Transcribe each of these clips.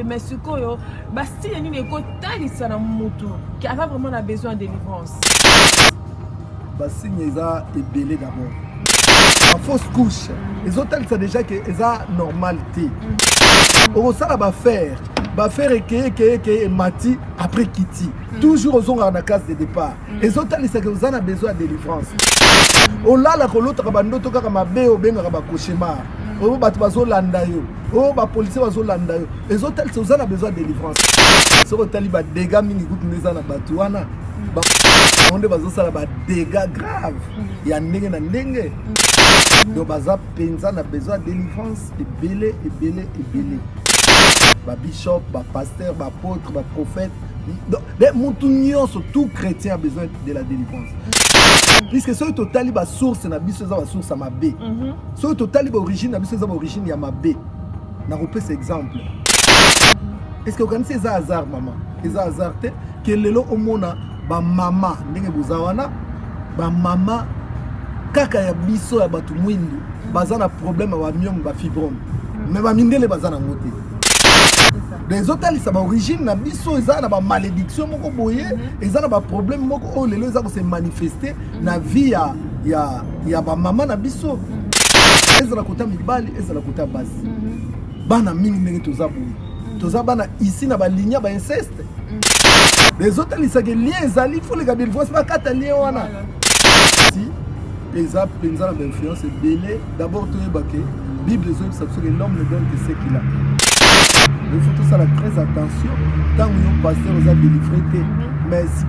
Mais ce qu'on si il y a qui a vraiment besoin de délivrance. Si il y a belé d'abord. En fausse couche, les autres c'est déjà que ça normalité. On ça va faire que Mati après Kitty. Toujours aux on la case de départ. Les autres c'est que vous avez besoin de délivrance. On l'a la l'autre bando to ka mabe o benga ba cauchemar. Oh, batu bazo landa yo. Oh, ba policier bazo landa yo. Les hôtels c'est ont besoin de délivrance. Ce hôtel ba dégâts mingi gout neza na batu wana. Ba onde bazo sala ba dégâts graves. Ya ndenge na ndenge. Donc baza penza na besoin de délivrance belé. Ba bishop, ba pasteur, ba apôtre, ba prophète. Donc tout chrétien a besoin de la délivrance. Puisque ce total ba source na biso za ba source ma B. Ce total ba origine na biso za ba origine ya ma B. Na repère cet exemple. Est-ce que vous connaissez ça hasard maman? Ça hasard que lelo omona ba mama ndenge buzawana ba mama kaka ya biso ya batu mwindu baza na problème ba myome ba fibrome. Mais ba mindele baza na ngote. Les hôtels ça ba origine na biso eza na ba malédiction moko boye eza na ba problème moko o lelo eza ko se manifester na vie ya ba mama na biso eza na kota mibali eza na kota basi bana mingi ndenge toza boye toza bana ici na ba linya ba inceste les hôtels ça que lien ezali faut les garder il faut pas kata lien wana si eza penza na influence belé d'abord to yebake bible zo ça que l'homme ne donne que ce qu'il a. Il faut tout ça très attention. Tant que nous passons aux délivrés, mais si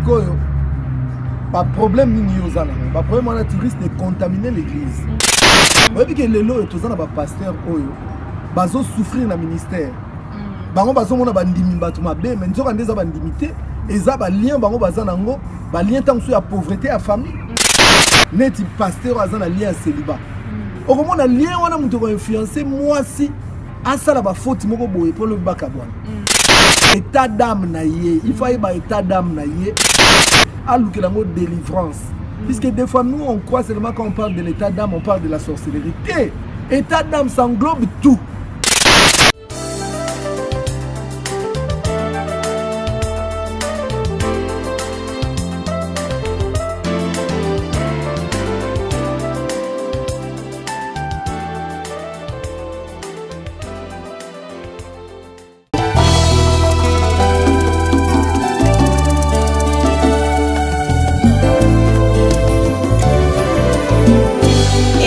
pas problème ni pas problème on a touriste de contaminer l'église. Vous voyez que les lois tous les pasteurs bazo souffrir dans le ministère. Bango bazo mona bandimi batu mabe mais nzoka ndeza bandimité eza ba lien bango bazanango ba lien tant que ya pauvreté à famille. Neti pasteur azana lien célibat. Au moment na lien wana muto ko influencer moi si asala ba faute moko boye pour le bakabwana. État d'âme na yé, il faut ba état d'âme na yé. Aluki la mode délivrance. Puisque des fois nous on croit seulement quand on parle de l'état d'âme, on parle de la sorcellerie. État d'âme ça englobe tout.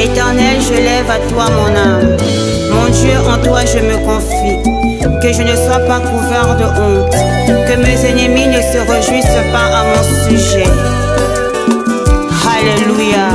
Éternel, je lève à toi mon âme. Mon Dieu, en toi je me confie. Que je ne sois pas couvert de honte. Que mes ennemis ne se réjouissent pas à mon sujet. Alléluia.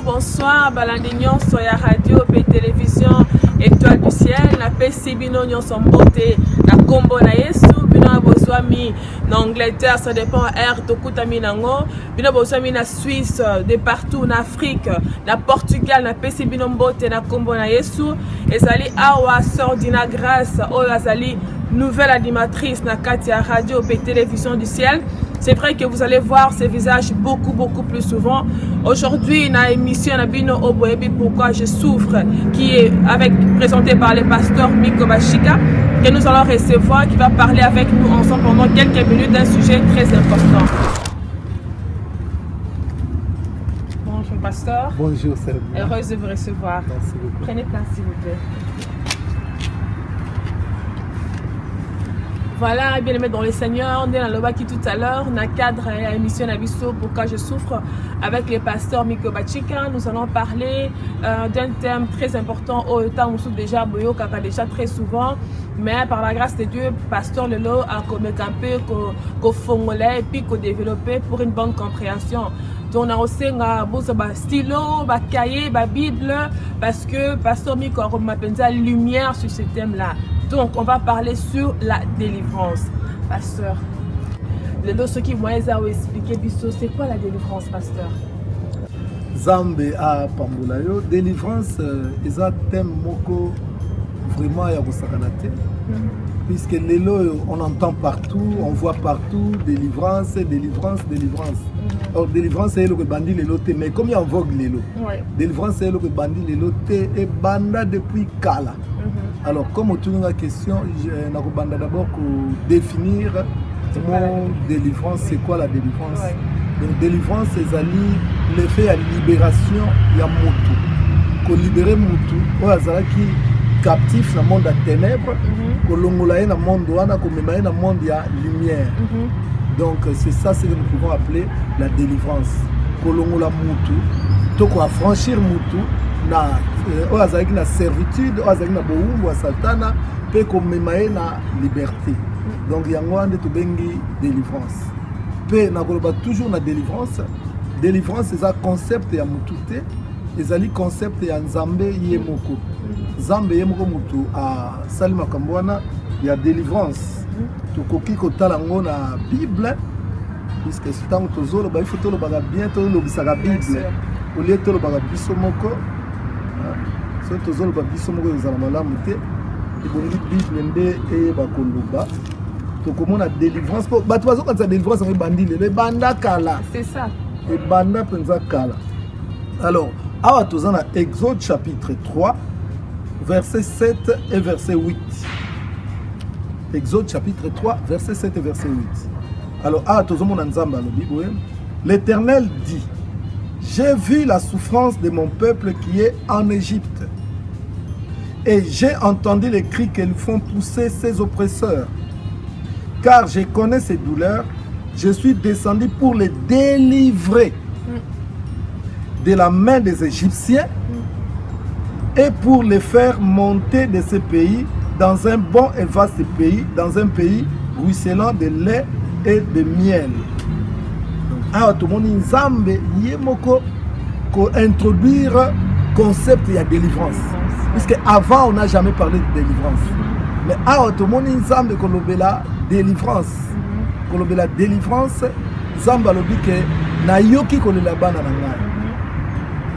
Bonsoir, balandignon sur la radio et télévision Étoile du ciel. La paix si bino nyon son beauté. La combo na yesu bino a besoin bozwami na Angleterre, ça dépend air tokutami nango, bino bozwami na Suisse, de partout na Afrique, na Portugal, na pesi bino mbote na kombo na Yesu, ezali awa sort dina grâce o azali nouvelle animatrice na Katia radio et télévision du ciel. C'est vrai que vous allez voir ces visages beaucoup plus souvent. Aujourd'hui, dans l'émission Nabino Oboebi, pourquoi je souffre, qui est présenté par le pasteur Miko Bashika, que nous allons recevoir, qui va parler avec nous ensemble pendant quelques minutes d'un sujet très important. Bonjour pasteur. Bonjour Serge. Heureuse de vous recevoir. Merci beaucoup. Prenez place s'il vous plaît. Voilà, bien aimé dans le Seigneur, on est dans le bas qui tout à l'heure, dans le cadre de l'émission Nabiso, pourquoi je souffre, avec le pasteur Miko Bachika. Nous allons parler d'un thème très important au temps où déjà Boyo Kaka déjà très souvent, mais par la grâce de Dieu, pasteur Lelo a comme campé, qu'au fongolais et puis qu'au développé pour une bonne compréhension. Donc on a aussi un stylo, un cahier, une Bible, parce que pasteur Miko a mis la lumière sur ce thème-là. Donc, on va parler sur la délivrance. Pasteur, le dossier qui m'a expliqué, c'est quoi la délivrance, pasteur? Zambe a Pambolayo, délivrance, c'est un thème moko vraiment à Sakanate. Puisque l'élo, on entend partout, on voit partout, délivrance, délivrance, délivrance. Or, délivrance, c'est le bandit l'élo, mais comme il y a en vogue l'élo, délivrance, c'est le bandit l'élo, et banda depuis Kala. Alors, comme on tourne la question, je vais d'abord définir mon délivrance, c'est quoi la délivrance? Donc, délivrance, c'est l'effet à libération, il y a Moutou. Qu'on libère Moutou, qui captif dans le monde des ténèbres, qu'on l'ongolaye dans le monde douana, qu'on mémaye dans le monde de la lumière. Donc, c'est ça ce que nous pouvons appeler la délivrance. Qu'on l'ongola Moutou, donc on va franchir Moutou. Na servitude, na boumbu wa satana, pe ko memaye na liberté. Donc yango ande to bengi délivrance. Pe na koloba toujours na délivrance. Délivrance c'est un concept ya mutute, ezali concept ya Nzambe yemoko. Nzambe yemoko mutu a salima kambwana ya délivrance. To koki ko talango na Bible puisque c'est tant que tozolo ba il faut to lo baga bien to lo bisaka Bible. Au lieu to lo baga biso moko tozolo babiso moko ezala malamu te ebongi bible nde eyeba koloba tokomona délivrance po bato bazokanisa délivrance yango ebandi lelo ebanda kala, c'est ça, ebanda mpenza kala. Alors awa toza na Exode chapitre 3 verset 7 et verset 8. Exode chapitre 3 verset 7 et verset 8. Alors awa tozomona Nzambe alobi boye, l'Éternel dit: j'ai vu la souffrance de mon peuple qui est en Égypte. Et j'ai entendu les cris qu'elles font pousser ses oppresseurs. Car je connais ces douleurs, je suis descendu pour les délivrer de la main des Égyptiens et pour les faire monter de ce pays dans un bon et vaste pays, dans un pays ruisselant de lait et de miel. Alors tout le monde Nzambe yemoko ko introduire concept de délivrance. Puisque avant on n'a jamais parlé de délivrance. Mais alors tout le monde Nzambe ko lobela délivrance. Ko lobela délivrance, Nzambe lobi ke na yoki ko lela bana na ngai.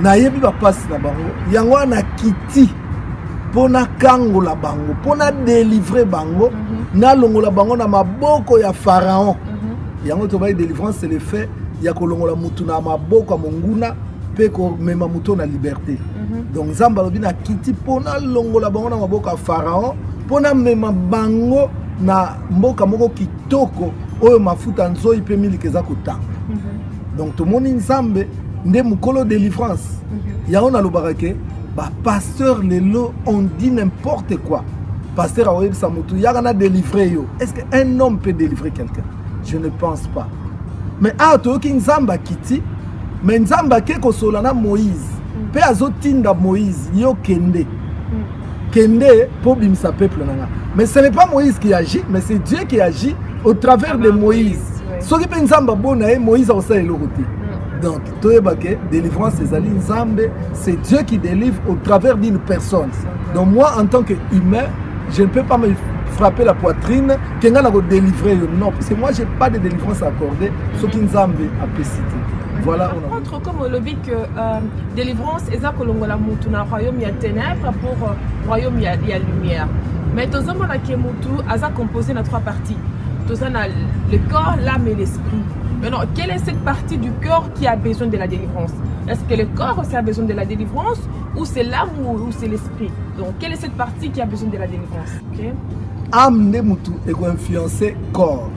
Na yebi ba passe na bango, yango na kiti pona kangola bango, pona délivrer bango, na longola bango na maboko ya Pharaon. Yango to ba délivrance c'est le fait ya kolongola mutu na maboko monguna pe ko mema mutu na liberté. Donc Nzambe alobi na kiti pona longola bango na maboko ya Pharaon, pona mema bango na mboka moko kitoko oyo mafuta nzoi pe miliki eza kotanga. Donc to moni Nzambe nde mukolo délivrance. Yango na lobaka ke ba pasteur lelo on dit n'importe quoi. Pasteur a oyebisa mutu yaka na délivrer yo. Est-ce qu'un homme peut délivrer quelqu'un? Je ne pense pas. Mais à toki Nzamba kiti, mais Nzamba ke kosolana Moïse. Pe azotinda Moïse yo kende. Kende pour bimisa peuple nanga. Mais ce n'est pas Moïse qui agit, mais c'est Dieu qui agit au travers de Moïse. Soki pe Nzamba bona Moïse a osala eloko. Donc toyebake délivrance ezali Nzambe, c'est Dieu qui délivre au travers d'une personne. Donc moi en tant qu'humain, je ne peux pas me frapper la poitrine, quelqu'un va délivrer. Non, parce que moi, je n'ai pas de délivrance à accorder, ce qui nous a cité. Voilà. Par contre, comme on le dit que délivrance, c'est ça que l'on a monté dans le royaume, il y a ténèbres, pour le royaume, il y a lumière. Mais dans un moment, il y a composé dans 3 parties. Dans le corps, l'âme et l'esprit. Maintenant, quelle est cette partie du corps qui a besoin de la délivrance? Est-ce que le corps aussi a besoin de la délivrance, ou c'est l'âme, ou c'est l'esprit? Donc, quelle est cette partie qui a besoin de la délivrance? Okay? Âme ne mutu est influencé corps.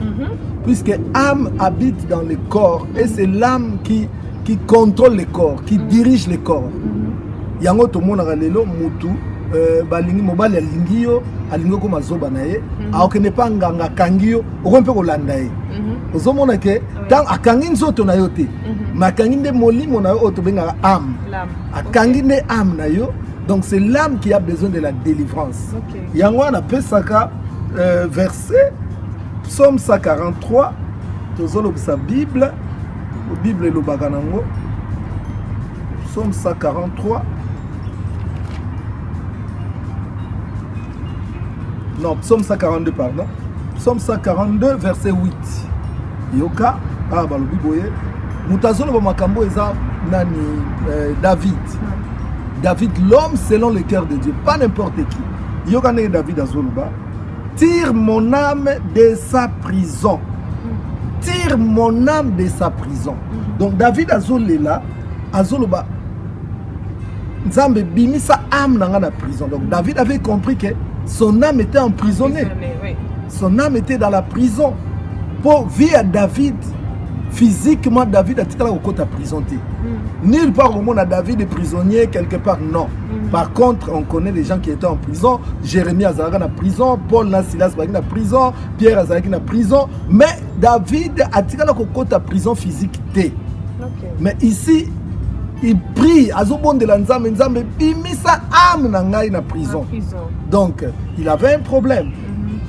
Puisque âme habite dans le corps et c'est l'âme qui contrôle le corps, qui dirige le corps. Yango to mona lelo mutu balingi mobali alingi yo alingi ko mazoba na ye aokene pa nganga kangiyo okompe ko landa ye. Ozomona ke tant akangi nzoto na yo te. Makangi nde molimo na yo oto benga âme. Akangi nde âme na yo. Donc c'est l'âme qui a besoin de la délivrance. Yango na pesaka verset Psaume 143, tozolo sa Bible, Bible le baganango. Psaume 143. Non, Psaume 142, pardon. Psaume 142, verset 8. Yoka, balobi boye. Mutazolo ba makambo eza nani David. David, l'homme selon le cœur de Dieu, pas n'importe qui. Yoka ne David azoluba. Tire mon âme de sa prison. Tire mon âme de sa prison. Donc David azolela, azoloba. Nzambe bimi sa âme dans la prison. Donc David avait compris que son âme était emprisonnée. Son âme était dans la prison. Pour vivre David, physiquement David a été au côté prison. Nulle part au monde à David est prisonnier quelque part, non. Par contre, on connaît les gens qui étaient en prison. Jérémie Azaraga en prison, Paul Silas en prison, Pierre Azaraga en prison. Mais David a tiré le côté à prison physique. Mais ici, il prie, Azobon de l'Anzam, Nzambe, bimi sa âme dans la prison. Donc, il avait un problème.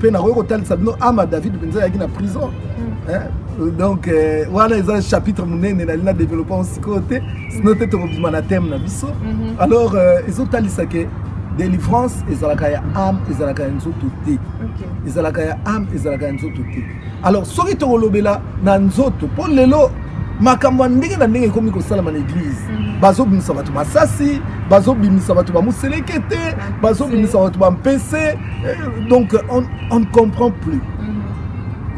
David en prison. Donc, voilà, il y a un chapitre qui a développé aussi côté. Sinon, tu as un thème. Alors, ils ont dit délivrance, ils ont âme, ils ont tout. Ils ont âme, ils ont tout. Alors, ce qui est là, pour les lots, makambo ndenge na ndenge komi ko sala na église bazo bimisa batu masasi bazo bimisa batu ba muselekete bazo bimisa batu ba mpese. Donc on ne comprend plus.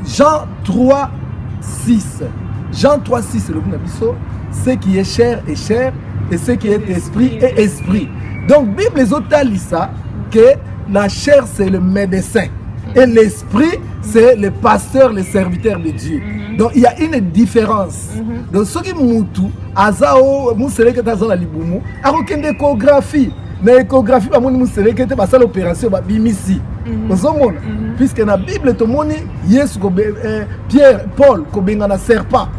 Jean 3:6 Jean 3:6 le biso, ce qui est chair est chair et ce qui est esprit est esprit. Donc Bible les autres ça que la chair c'est le médecin et l'esprit c'est le pasteur, le serviteur de Dieu. Donc il y a une différence. Donc ce qui moutou, azao, mousseleke tazana libumu, a aucune échographie. Mais l'échographie, ba moni mousseleke te basa l'opération ba bimisi. Ozomona, puisque na Bible to moni Yesu ko Pierre, Paul ko benga na serpent.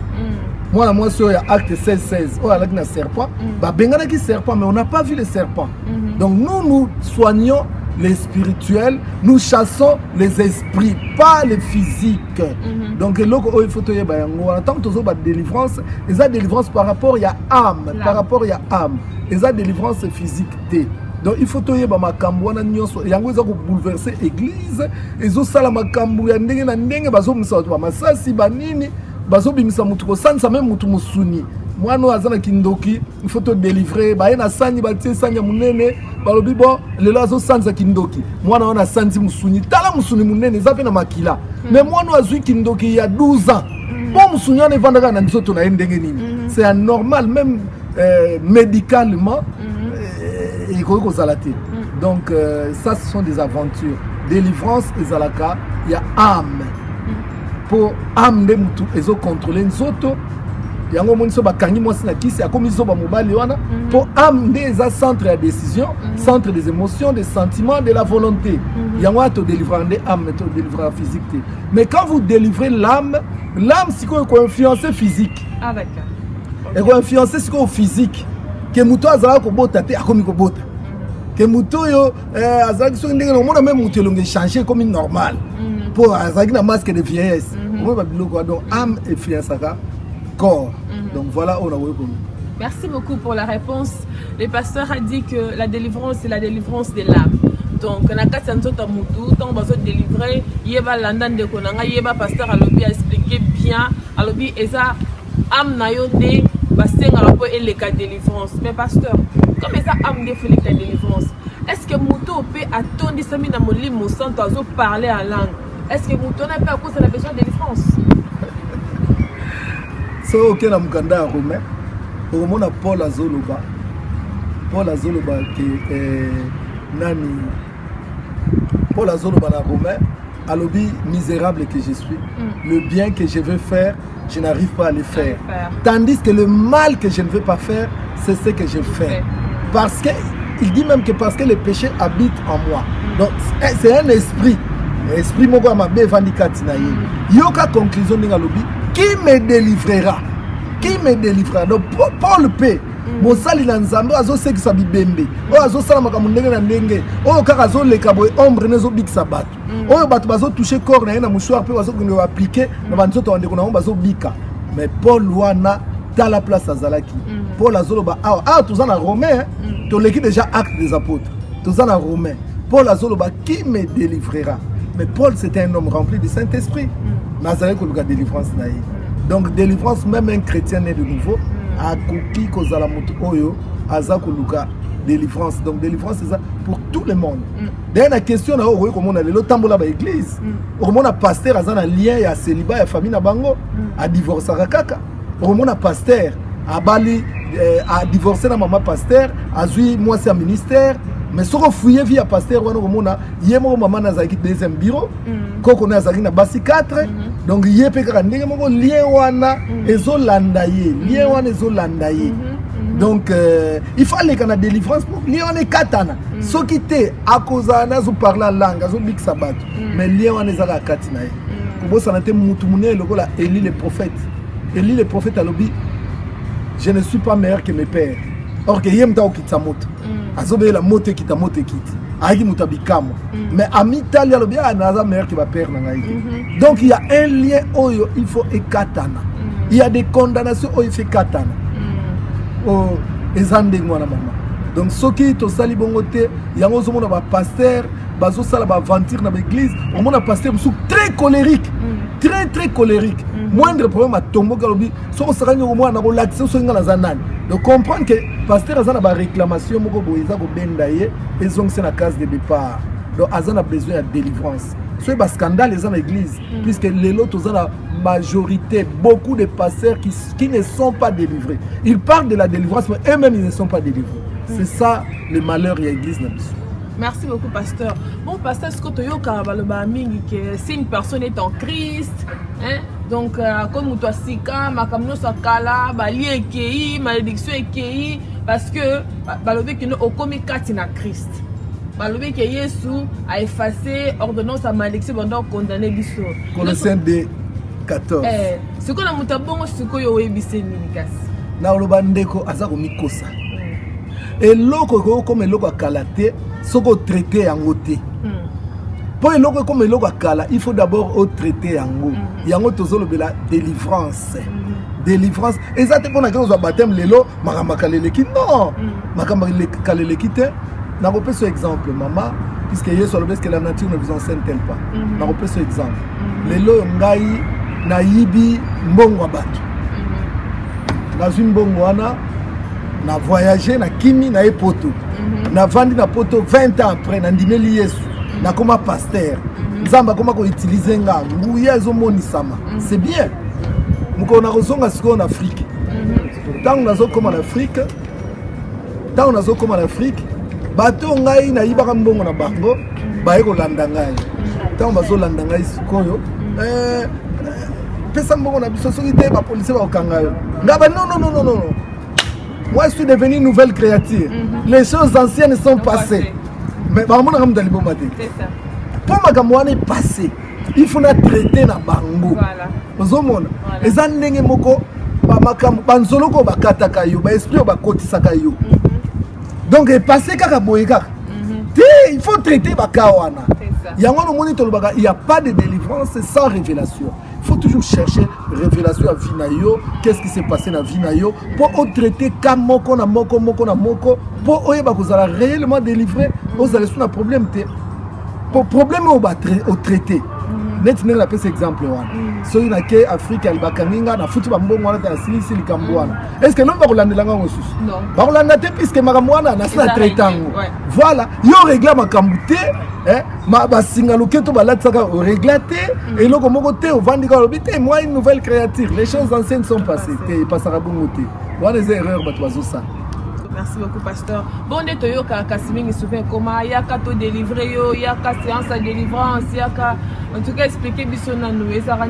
Moi sur acte 16:16, oh avec na serpent, ba benga na ki serpent, mais on n'a pas vu le serpent. Donc nous soignons les spirituels, nous chassons les esprits, pas les physiques. Donc, il faut que tant que tu as délivrance, il y a délivrance par rapport à âme, par rapport à âme. Il y a délivrance physique. Donc, il faut que tu aies bouleverser l'église. Ils ont ça, moi no azana kindoki il faut te délivrer ba na sani ba tie sanya munene ba lobi bo le lazo sanza kindoki moi na ona sanzi musuni tala musuni munene zape na makila mais moi no azui kindoki il y a 12 ans bon musuni on evanda na nzoto na ndenge nini c'est anormal même médicalement et ko zalate. Donc ça ce sont des aventures. Délivrance et zalaka il y a âme pour âme de mutu ezo contrôler nzoto. Yango moniso bakangi mwasi na kisi akomiso ba mobali wana pour amener ça centre de décision, centre des émotions, des sentiments, de la volonté. Yango a te délivrer âme, te délivrer physique. Mais quand vous délivrez l'âme, l'âme c'est quoi influencer physique. Ah d'accord. Et quoi influencer c'est quoi physique. Que muto azala ko bota te akomi ko bota. Que muto yo azala so ndenge no mona même muto longe changer comme normal. Pour azala na masque de vieillesse. On va biloko donc âme influence ça. Corps. Donc voilà, on a vu. Merci beaucoup pour la réponse. Le pasteur a dit que la délivrance, c'est la délivrance de l'âme. Donc na kati ya nzoto mutu tant bazo délivrer yeba landa ndeko nanga yeba pasteur alobi a expliquer bien alobi eza am na yo nde basenga la po eleka délivrance. Mais pasteur, comme eza am nde eleka délivrance, est-ce que mutu peut attendre sami na molimo santo azo parler en langue? Est-ce que mutu n'a pas cause de la besoin de délivrance? So ok na mukanda Romain okomona Paul azoloba ke nani Paul azoloba na Romain alobi misérable que je suis, le bien que je veux faire je n'arrive pas à le faire, tandis que le mal que je ne veux pas faire c'est ce que je fais, parce que il dit même que parce que le péché habite en moi. Donc c'est un esprit moko ya mabe evandikati na ye yoka conclusion ndenge alobi qui me délivrera. Donc Paul P mosali na nzambe azosekisa bibembe oyo azosala makambo ndenge na ndenge oyo kaka azoleka boye ombre nezobikisa bato oyo bato bazotouche corps na ye na mouchoir mpe bazokende aplike na banzoto ya ndeko na bango bazobika. Mais Paul wana tala place azalaki Paul azoloba awa toza na Romain toleki déjà acte des apôtres toza na Romain Paul azoloba qui me délivrera. Mais Paul c'était un homme rempli du Saint-Esprit nazalaki koluka délivrance na ye. Donc délivrance, même un chrétien né de nouveau a coupé kozala moto oyo aza koluka délivrance. Donc délivrance c'est ça pour tout le monde. D'ailleurs la question na oyo comme on a le tambola ba église comme on a pasteur aza na lien ya célibat ya famille na bango a divorcer kaka comme on a pasteur a bali a divorcer na maman pasteur a zui moi c'est un ministère. Mais si on fouille via pasteur wana komona yemo maman nazaki deuxième bureau koko na zaki na basi 4 donc yepé ka ndenge moko lien wana ezolanda ye lien wana ezolanda ye. Donc il fallait qu'on a délivrance pour lien wana katana soki te akozana zo parler langue zo biksa bato mais lien wana ezaka katina ye ko bosa na te mutu munene lokola Élie le prophète alobi je ne suis pas meilleur que mes pères. Or que yemta okitsa moto azobe la moto kita aiki mutabikamo mais amitali alobi anaza meilleur que ma père na ngai. Donc il y a un lien oyo il faut ekatana. Il y a des condamnations oyo il faut katana. Oh ezande ngwana mama. Donc soki to sali bongo te yango zo mona ba pasteur bazo sala ba aventure na l'église on mona pasteur sou très colérique très colérique. Moindre problème à tombo kalobi so ko saka nyoko mwana ko laxer so ngala zanani. Donc comprendre que pasteur azana ba réclamation moko boyeza ko benda ye ezong c'est la case de départ. Donc azana a besoin de délivrance. So ba scandale dans l'église puisque les lots ont la majorité beaucoup de pasteurs qui ne sont pas délivrés. Ils parlent de la délivrance mais eux-mêmes ils ne sont pas délivrés. C'est ça le malheur de l'église na biso. Merci beaucoup, pasteur. Bon, pasteur, ce que tu as si une personne est en Christ, hein, donc, comme tu as dit, malédiction est parce que nous avons Christ. Balobi que Yesu a effacé ordonnance à malédiction pendant condamné biso. Colossiens 2:14. Ce qu'on a mutabongo ce que yo ebise nikas. Na oloba ndeko azako mikosa. Et loko comme loko kalate soko traiter yango te. Pour loko comme loko kala, il faut d'abord au traiter yango. Yango tozolo bela délivrance. Délivrance. Et ça te qu'on a quand on baptême lelo makamakaleleki non. Makamakaleleki te. Na repère ce exemple maman puisque Yesu alobi que la nature ne vous enseigne-t-elle pas. Na repère ce exemple. Lelo ngai na yibi mbongo bato. Na zimbongo wana na voyager na kimi na epoto. Na vandi na poto 20 ans après na ndimeli Yesu. Na koma pasteur. Nzamba koma ko utiliser nga nguya ezomonisama. C'est bien. Muko na kozonga siko na Afrique. Tant nazo koma na Afrique. Tant nazo koma na Afrique. Bato ngai na yibaka mbongo na bango baye ko landa ngai. Tant bazo landa ngai sikoyo. Pesa mbongo na biso soki te ba police ba okanga yo. Ngaba non. Moi je suis devenu une nouvelle créature. Les choses anciennes sont passées. Mais ba mona kam dalibo mate. C'est ça. Pour makambo wana passé, il faut na traiter na bango. Voilà. Ozomona. Eza ndenge moko ba makambo banzolo ko bakataka yo, ba esprit ba kotisaka yo. Donc passé kaka boye kaka. Il faut traiter bakawana. Yango no moni tolobaka, il y a pas de délivrance sans révélation. faut toujours chercher révélation à Vinayo, qu'est-ce qui s'est passé dans Vinayo, pour traiter comme moko na moko, pour réellement délivrer, vous allez sur un problème, pour problème au traité. Net n'est la peste exemple so il n'a que Afrique al bakaninga na futu bambongo wana ta silisi likambwana est-ce que non ba kolanda langa ngosusu ba kolanda te puisque makamwana na sa traitango voilà yo régler makambute ma basinga loketo balatsaka au réglater et loko moko te ovandika lobite moi une nouvelle créature les choses anciennes sont passées te passera bongo te wana des erreurs ba tozo ça. Merci beaucoup, pasteur. Bon, on est au Kassiming, il se souvient comment il y a qu'à te délivrer, il y a qu'à séance de délivrance, il y a qu'à en tout cas expliquer nous et ça rend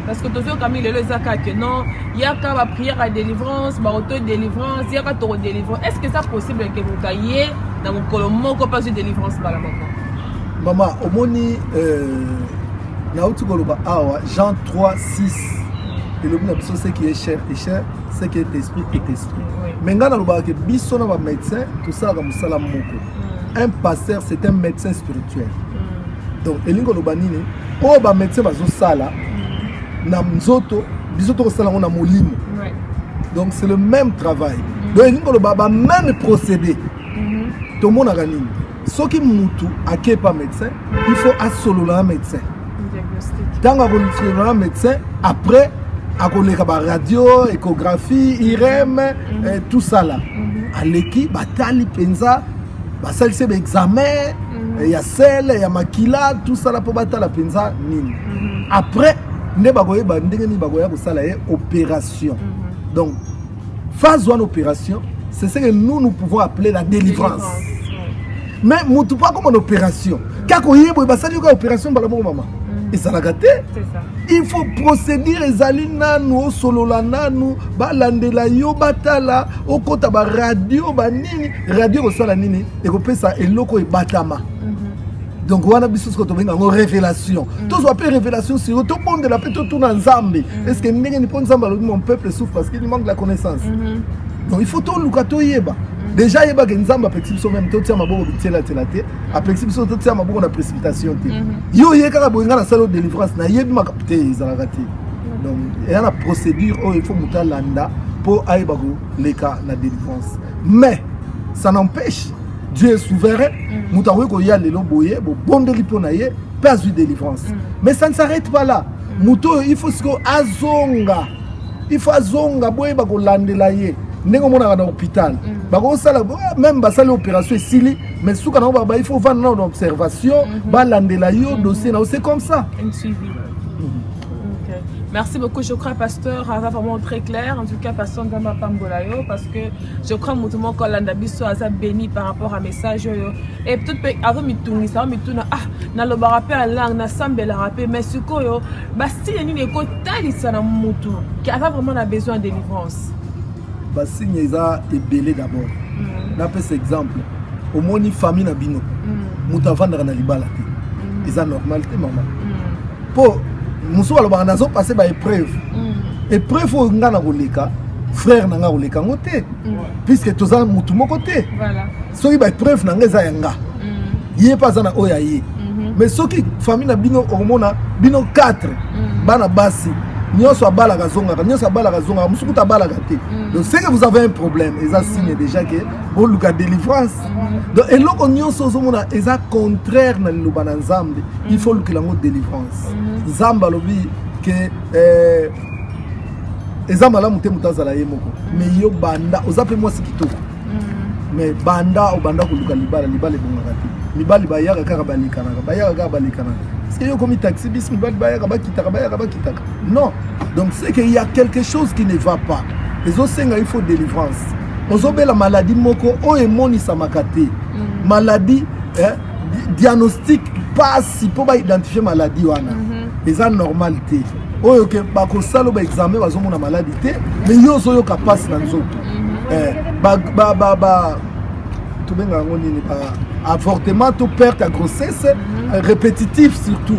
parce que toujours comme il est le zaka que non, il y a qu'à la prière à délivrance, ma auto-délivrance, il y a qu'à te redélivrer. Est-ce que c'est possible que vous gagnez dans mon colombo qu'on passe de délivrance par la maman? Maman, au moni, Jean 3, 6. Et le monde ce qui est cher et cher, ce qui est esprit est esprit. Mais quand on a un médecin, tout ça comme ça la moko. Un pasteur c'est un médecin spirituel. Donc elingo lobanini, o ba médecin bazo sala na mzoto, bizoto sala on a molimo. Donc c'est le même travail. Donc elingo loba même procédé. Tout le monde a gagné. Ce qui mutu a pas médecin, il faut assolola un médecin. Tant qu'on a un médecin, après à radio, échographie, IRM, tout ça là. À l'équipe, batali penza, basal c'est examen, il y a sel, il y a makila, tout ça là pour battre la penza nini. Après, ne bagoye bandenge ni bagoya pour ça là opération. Donc, phase 1 opération, c'est ce que nous pouvons appeler la délivrance. Mais mutu pas comme une opération. Kako yebo basali une opération bala maman. Et ça l'a gâté. Il faut procéder les alina nous solola nanu balandela yo batala au kota ba radio banini radio ko sala nini et ko pesa eloko e batama. Donc on a biso ko to benga ngo révélation. Tous on appelle révélation sur tout monde de la peut tout dans Nzambe. Est-ce que ndenge ni pon Nzamba mon peuple souffre parce qu'il manque de la connaissance. Donc il faut tout lukato yeba. Déjà il y a des Nzamba précipitation même tout ça maboko bitela telate a précipitation tout ça maboko na précipitation te yo yeka boinga na salle de délivrance na yebi makapte izalakati. Donc il y a la procédure où il faut mutalanda pour aibago les cas la délivrance. Mais ça n'empêche Dieu est souverain mutawe ko ya lelo boye bo bondeli pona ye pas de délivrance. Mais ça ne s'arrête pas là. Muto il faut que azonga. Il faut azonga boye ba ko landela ye. Nengo mona na hôpital bako sala même ba sala opération ici mais souka na ba il faut vendre en observation ba landela yo dossier na c'est comme ça un suivi. OK. Merci beaucoup, je crois pasteur a vraiment très clair en tout cas pasteur Ngamba Pambolayo parce que je crois mutumo ko landa biso aza béni par rapport à message yo et peut-être avant mitungi ça mituna na lo ba rappel en langue na sambela rappel mais sikoyo ba si nini ko talisa na mutu qui a vraiment besoin de délivrance. Signe eza ebele d'abord. Na pese exemple, au moni famille na bino. Muta vendre na libala te. Eza normal te maman. Po muso aloba na zo passer ba épreuve. Épreuve o ngana koleka, frère na nga koleka ngote. Puisque toza mutu moko te. Voilà. Soki ba épreuve na nga eza yanga. Yé pas na oya yé. Mais soki famille na bino omona bino 4 bana basi. Donc c'est que vous avez un problème et ça signe déjà que vous avez délivrance. Donc et là on y a contraire dans le bananzambe il faut que la délivrance. Zamba lobi que ezamba la muté mutazala yemoko mais yo banda ozape moi sikito. Mais banda o banda ko luka libala bongakati. Libala bayaka kaka balikana bayaka kaka balikana. Est-ce qu'il y a comme taxi bis non. Donc c'est qu'il y a quelque chose qui ne va pas. Les autres il faut délivrance. On a la maladie moko o emoni samakate. Maladie diagnostic pas si pour identifier maladie wana. Les anormalités. O que ba ko salo ba examen ba zomona maladie té mais yo zo yo capable na nzoto. Tout bien ngoni avortement, tout perte à grossesse, répétitif surtout,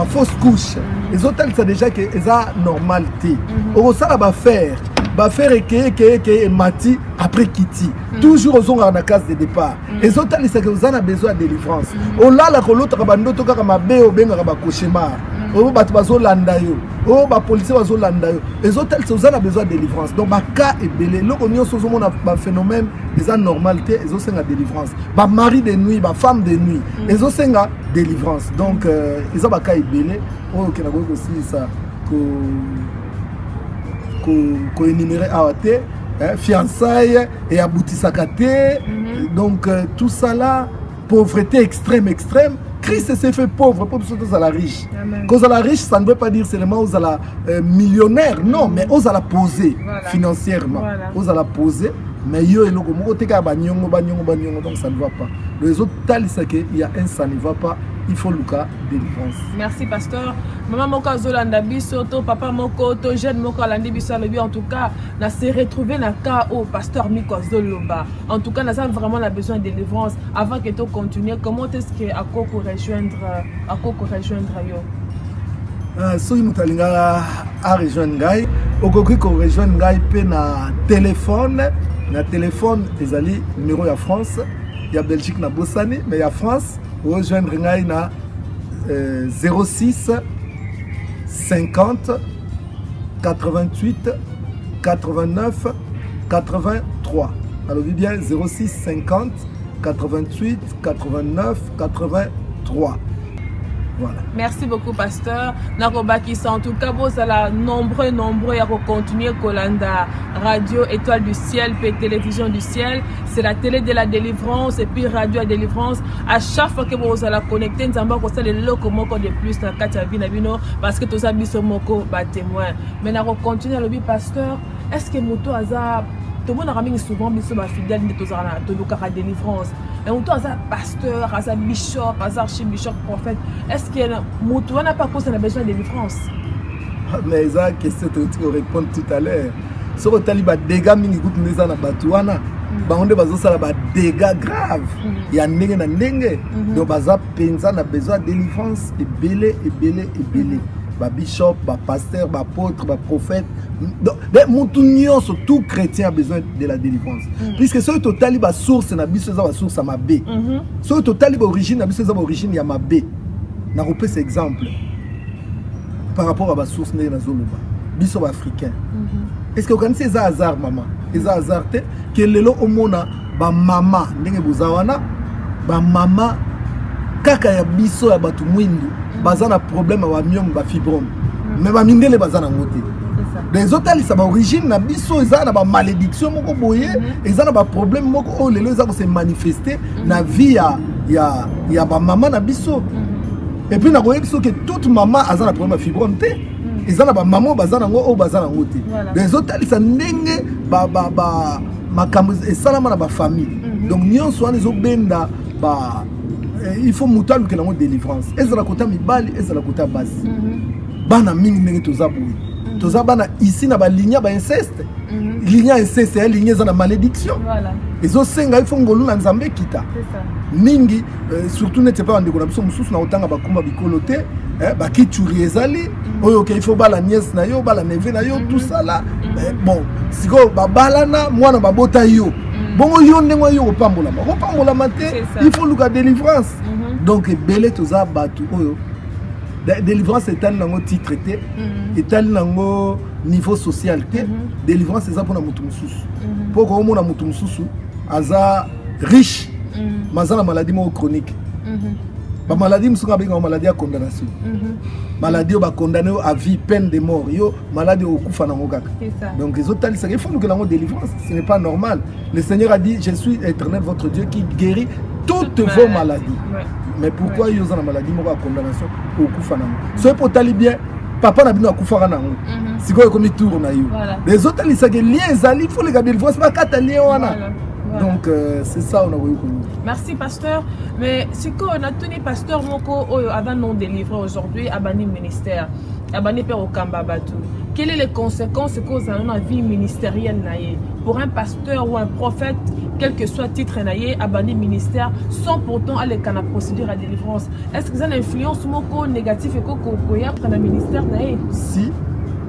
fausse couche. Les autres, c'est déjà que c'est normalité. On ça va faire et mati après Kitty. Toujours aux ongles à la case de départ. Les autres, c'est que vous en avez besoin de délivrance. On l'a la colotte rabandoto comme ma bé au ben cauchemar. oyo bato bazolanda yo oyo bapolisier bazolanda yo ezotalisa oza na besoin de délivrance donc baka ebele eloko nyonso ozomona baphénomène eza normal te ezosenga délivrance bamari de nuit bafemme de nuit ezosenga délivrance donc eza baka ebele oyo okenda koki kosilisa koénumere awa te fiançailles et aboutisaka te donc tout ça là pauvreté extrême Christ s'est fait pauvre pour que la riche. Quand on la riche, ça ne veut pas dire seulement aux la millionnaire, non, mais aux la poser financièrement, aux la poser. Mais yo donc ça ne va pas. Les autres il y a un ça ne va pas. Il faut Lucas délivrance. Merci pasteur. Maman moko zolanda biso to papa moko to jeune moko alandi biso lobi en tout cas na se retrouver na cas au pasteur Miko Zoloba. En tout cas nous avons vraiment besoin de délivrance avant que tu continues. Comment est-ce que akoko rejoindre yo? Soki moto alinga a rejoindre ngai okoki ko rejoindre ngai pe na téléphone ezali numéro ya France ya Belgique na bosani mais ya France rejoindre ngai na 06 50 88 89 83. Alors bien 06 50 88 89 83. Voilà. Merci beaucoup pasteur. Nakobakisa en tout cas vous allez nombreux à continuer Kolanda radio étoile du ciel puis télévision du ciel, c'est la télé de la délivrance et puis radio à délivrance. À chaque fois que vous allez connecter nous allons passer le loco moko de plus dans katia vina bino parce que tous abiso moko ba témoin. Mais na continuer le pasteur, est-ce que moto aza tout le monde a ramené souvent biso ba fidèle de tous ana to lokara délivrance. Et on doit un pasteur, un bishop, un archibishop, prophète. Est-ce que on n'a pas besoin de délivrance? Mais ça, question que tu répondre tout à l'heure. Si on a des dégâts, mini groupe nous en a batouana. On a besoin de dégâts graves. Il y a n'engue na n'engue. Donc baza penza na besoin de délivrance et belé. Ba bishop, ba pasteur, ba apôtre, ba prophète. Donc tout chrétien a besoin de la délivrance. Puisque ce total ba source na biso za ba source ma bé. Ce total ba origine na biso za ba origine ya ma bé. Na repère cet exemple par rapport à ba source na zoloba. Biso ba africain. Est-ce que vous connaissez ça hasard maman? Les hasard te que lelo omona ba mama ndenge bozawana ba mama kaka ya biso ya batu mwindu bazana problème wa myong ba fibrome. Mais ba mindele bazana ngote. Les autres ça ba origine na biso ezana ba malédiction moko boye, ezana ba problème moko o lelo ezako se manifester na vie ya ba maman na biso. Et puis na koye biso que toute maman azana problème ya fibrome te. Ezana ba maman bazana ngo o bazana ngote. Les autres ça ndenge ba makambo esalama na ba famille. Donc nyonso wana ezobenda ba il faut mutal que la délivrance. Ezala kota mibali, ezala kota basi. Bana mingi ndenge tozaboui. Tozabana ici na ba ligne ba inceste. Ligne inceste c'est ligne za na malédiction. Voilà. Ezo senga il faut ngolu na nzambe kita. C'est ça. Mingi surtout n'était pas ndeko na biso mususu na otanga bakumba bikolote, ba kituri ezali, oyo okay il faut bala nièce na yo, bala neve na yo, tout ça là. Bon, siko ba balana mwana babota yo. Bon yo ndengwa yo opambola te il faut luka délivrance. Donc belé toza batu oyo délivrance est un nango titre te est un nango niveau social te délivrance c'est ça pour na mutu mususu pour ko mona mutu mususu aza riche mazana maladie mo chronique ba maladie musuka benga maladie à condamnation maladie ba condamné à vie peine de mort yo maladie au kufa na ngokaka. Donc les autres il faut que la délivrance ce n'est pas normal. Le Seigneur a dit je suis éternel votre Dieu qui guérit toutes vos maladies. Mais pourquoi ils ont la maladie moko à condamnation au kufa na ngo? C'est pour tali bien papa na bino akufa na ngo. Siko comme tour na yo. Les autres ils que lien zali il faut les garder délivrance pas kata lien wana. Voilà. Donc c'est ça on a voulu. Merci pasteur. Mais si on a tenu pasteur moko avant non délivré aujourd'hui à bani ministère, à bani père au Kambabatu. Quelles sont les conséquences que dans la vie ministérielle naïe pour un pasteur ou un prophète, quel que soit titre naïe à bani ministère, sans pourtant aller dans la procédure à délivrance? Est-ce que ça a une influence moko négative et que y a dans le ministère naïe? Si.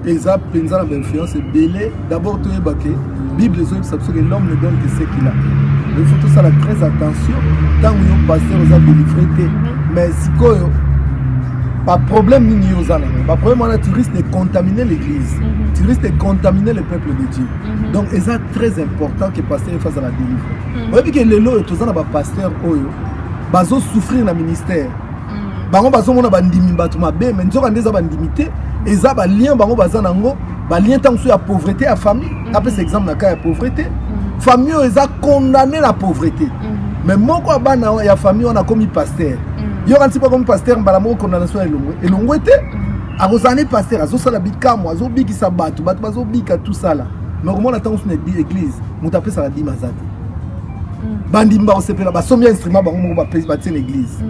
Exact, l'influence est belée. D'abord, tu es baqué. Bible que l'homme ne donne que ce qu'il a. Il faut tout ça très attention. Tant que le pasteur a délivré, mais si Pas problème ni yozana. Pas problème on a tu risques de contaminer l'église. Tu risques de contaminer le peuple de Dieu. Donc c'est très important que pasteur fasse la délivrance. Vous voyez que les lois tous na pasteur oyo bazo souffrir na ministère. Bango bazo mona bandimi batu mabe mais nzoka ndeza bandimité eza ba lien bango bazana ngo ba lien tant sur la pauvreté à famille. Après cet exemple na cas ya pauvreté. Famille eza condamné la pauvreté. Mais moko bana ya famille on a commis pasteur. Yo quand pas comme pasteur mbala moko condamnation elongo était arosane pasteur azosala bikamo azobikisa batu bazobika tout ça là. Mais comment on attend sur l'église mutape ça la di mazati. Bandimba osepela ba somia instrument bango moko ba pèse ba tien l'église.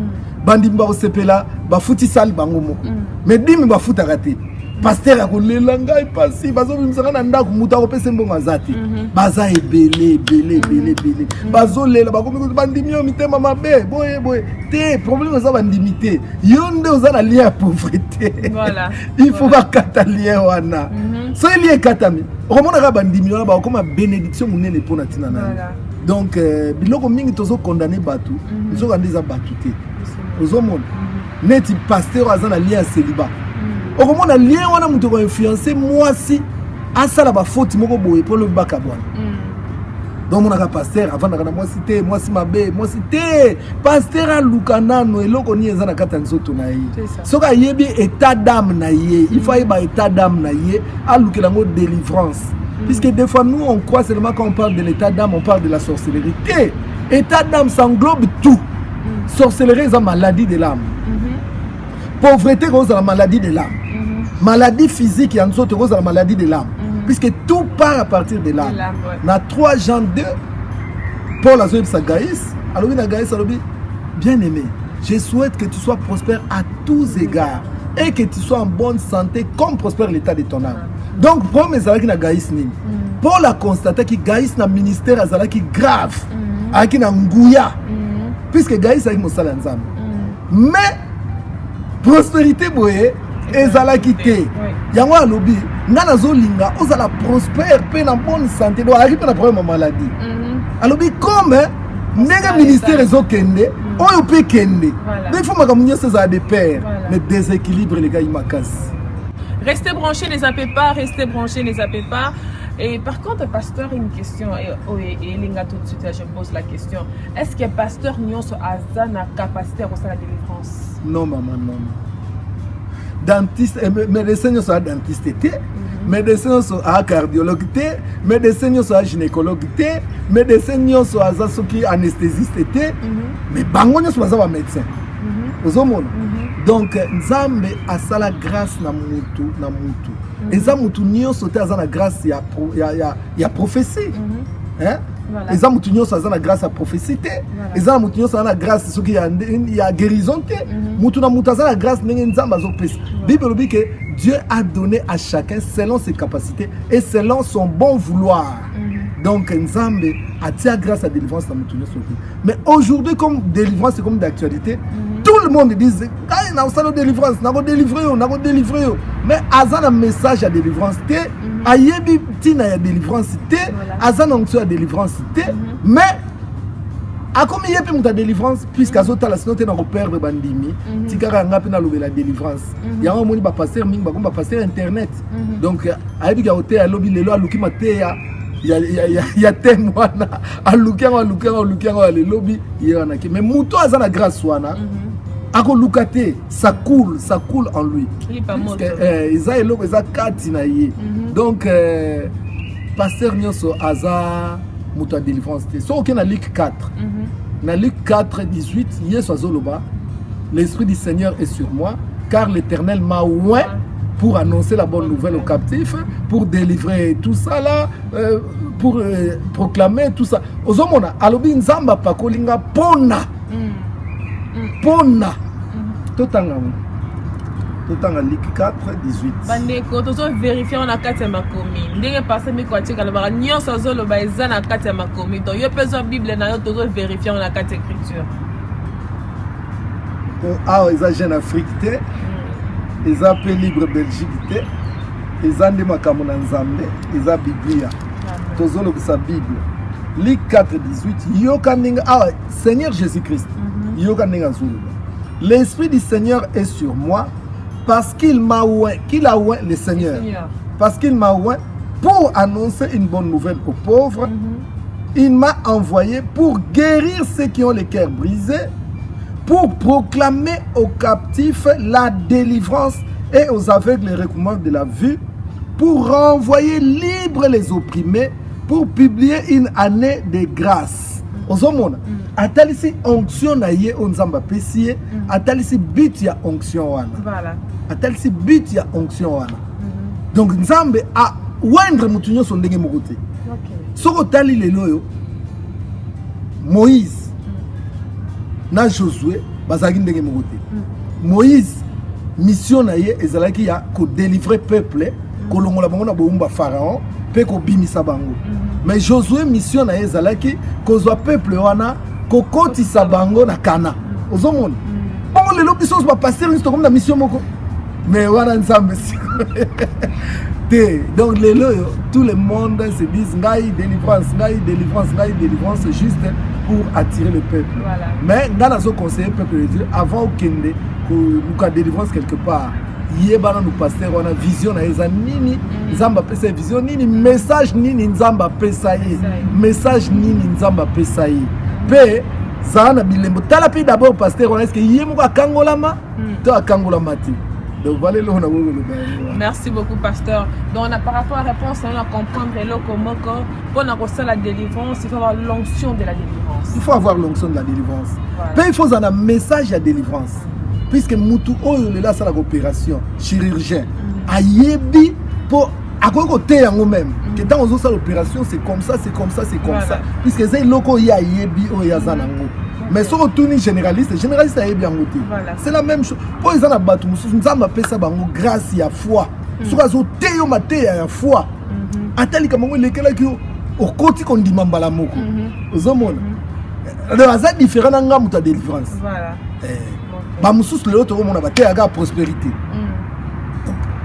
Bandimba osepela ba futi sali bango moko. Mais dimi ba futa raté. Pasteur akolela ngai pasi bazobimisa na ndako muta opese mbongo azati. Baza ebele. Bazolela bakomi bandimio mitema mabe boye te problème ça bandimité. Yonde ozana lien à pauvreté. Voilà. Il faut pas catalien wana. So lien katami. Romona ka bandimio na ba comme bénédiction munene pona tina na. Donc biloko mingi tozo condamner batu. Ils ont des abattuté. Ozomona. Neti pasteur azana lien à célibat. Au moment où lien wana mutu ko influencer moi si asala ba faute moko boye pour le bakabwana. Donc mon aka pasteur avant na moi cité moi si mabe moi cité pasteur a lukanano eloko ni ezana kata nzoto na ye. Soka yebi état d'âme na ye, il faut ba état d'âme na ye a lukelango délivrance. Puisque des fois nous on croit seulement quand on parle de l'état d'âme on parle de la sorcellerie. État d'âme ça englobe tout. Sorcellerie c'est maladie de l'âme. Pauvreté c'est la maladie de l'âme. Maladie physique et en sorte c'est la maladie de l'âme. Puisque tout part à partir de l'âme. Dans 3 Jean 2, Paul a dit à Gaïs, alors bien aimé, je souhaite que tu sois prospère à tous égards et que tu sois en bonne santé comme prospère l'état de ton âme. Donc, pour mes amis qui Gaïs ni, Paul a constaté que Gaïs na ministère azala qui grave, aki na nguya, puisque Gaïs a eu mosala nzambe. Mais prospérité boye ezala quitté. Yango alobi ngana zolinga ozala prospère pe na bonne santé do ari pe na problème maladie. Alobi comme nega ministère ezokende oyo pe kende. Mais il faut makamunyo ça de pair mais déséquilibre les gars imakasi. Restez branchés, les zappez pas, restez branchés, les zappez pas. Et par contre, pasteur, une question, et Linga tout de suite, je pose la question. Est-ce que pasteur Nyonso a la capacité à la délivrance? Non, maman, non. Dentiste, médecin sont dentiste, médecin sont cardiologue, médecin sont gynécologue, médecin sont anesthésiste, mais bango sont pas médecin. Donc nzambe asala grâce na mutu. Eza mutu nyonso te azana grâce ya prophétie. Hein? Eza mutu nyonso azana grâce ya prophétie te. Eza mutu nyonso azana grâce soki ya guérison te. Mutu na mutu azana grâce ndenge nzambe azopesa. Bible dit que Dieu a donné à chacun selon ses capacités et selon son bon vouloir. Donc nzambe atia grâce à délivrance na mutu nyonso te. Mais aujourd'hui comme délivrance c'est comme d'actualité, tout le monde dit ah na osala délivrance, na go délivrer. Mais azana message à délivrance te, ayebi tina ya délivrance te, azana onction ya délivrance te, mais a comme yepi muta délivrance puisque azota la sinon te na reperdre bandimi, tikara ngapi na lobe la délivrance. Ya moni ba passer mingi ba passer internet. Donc ayebi ka hotel ya lobi lelo aluki mate ya témoin aluki le lobby yana ki mais muto azana grâce wana. Ako lukate, ça coule en lui. Isa eloko eza kati na ye. Donc pasteur Nyonso aza muta délivrance. So ok na Luc 4. Na Luc 4 18, Yesu azoloba, l'esprit du Seigneur est sur moi car l'Éternel m'a oint pour annoncer la bonne nouvelle aux captifs, pour délivrer tout ça là, pour proclamer tout ça. Ozomona alobi nzamba pakolinga pona. Pona. Totanga Luc 4 18. Bandeko tozo vérifier on a kati ya makomi. Ndenge passer mi kwa tika ba nyonso zoloba eza na kati ya makomi. Donc yo peso Bible na yo tozo vérifier on a kati ya écriture. Ah eza Jeune Afrique te. Eza pe Libre Belgique te. Eza nde makambo na Nzambe, eza Biblia. Tozo lobisa Bible. Luc 4 18. Yoka ndinga Seigneur Jésus-Christ. Yoka ndinga zulu. L'esprit du Seigneur est sur moi parce qu'il m'a oint, qu'il a oint le Seigneur. Parce qu'il m'a oint pour annoncer une bonne nouvelle aux pauvres. Il m'a envoyé pour guérir ceux qui ont les cœurs brisés, pour proclamer aux captifs la délivrance et aux aveugles le recouvrement de la vue, pour renvoyer libres les opprimés, pour publier une année de grâce. Ozomona, atalisi onction na ye onzamba pesiye, atalisi but ya onction wana. Voilà. Atalisi but ya onction wana. Donc nzambe a wendre mutunyo sondenge mokote. OK. Soko tali lelo yo Moïse na Josué bazaki ndenge mokote. Moïse mission na ye ezalaki ya ko délivrer peuple ko longola bango na boumba pharaon pe ko bimisa bango. Mais Josué mission na ye ezalaki ko zwa peuple wana ko kotisa bango na Kana. Ozomona. Bon lelo biso ba passer une comme na mission moko. Mais wana nzambe donc tout le monde se dit ngai délivrance, ngai délivrance, ngai délivrance juste pour attirer le peuple. Voilà. Mais dans la conseiller le peuple de Dieu avant au kende que nous délivrance quelque part. Yebana nous pasteur on a vision na eza nini nzamba pesa vision nini message nini nzamba pesa ye message nini nzamba pesa ye pe sana bilembo tala pe d'abord pasteur on est-ce que yemo ka kangolama to akangolama ti. Donc voilà le merci beaucoup pasteur. Donc on a par rapport à la réponse on a comprendre comment pour la délivrance il faut avoir l'onction de la délivrance. Il faut avoir l'onction de la délivrance. Voilà. Puis il faut avoir un message de délivrance. Puisque Moutou Oyo là c'est l'opération chirurgien. Ayebi pour à côté en même. Que tant on fait l'opération c'est comme ça, c'est comme ça, c'est comme ça. Puisque c'est loko ya yebi o ya zanango. Mais si on tourne généraliste a bien goûté. C'est la même chose. Pour les gens à battre, nous avons appelé ça grâce à foi. Si on a théo maté à foi. Attends comme on lesquels qui au côté qu'on dit mambala moko. Aux hommes. Le hasard différent dans la délivrance. Voilà. Bah moussous le autre on a batté à la prospérité.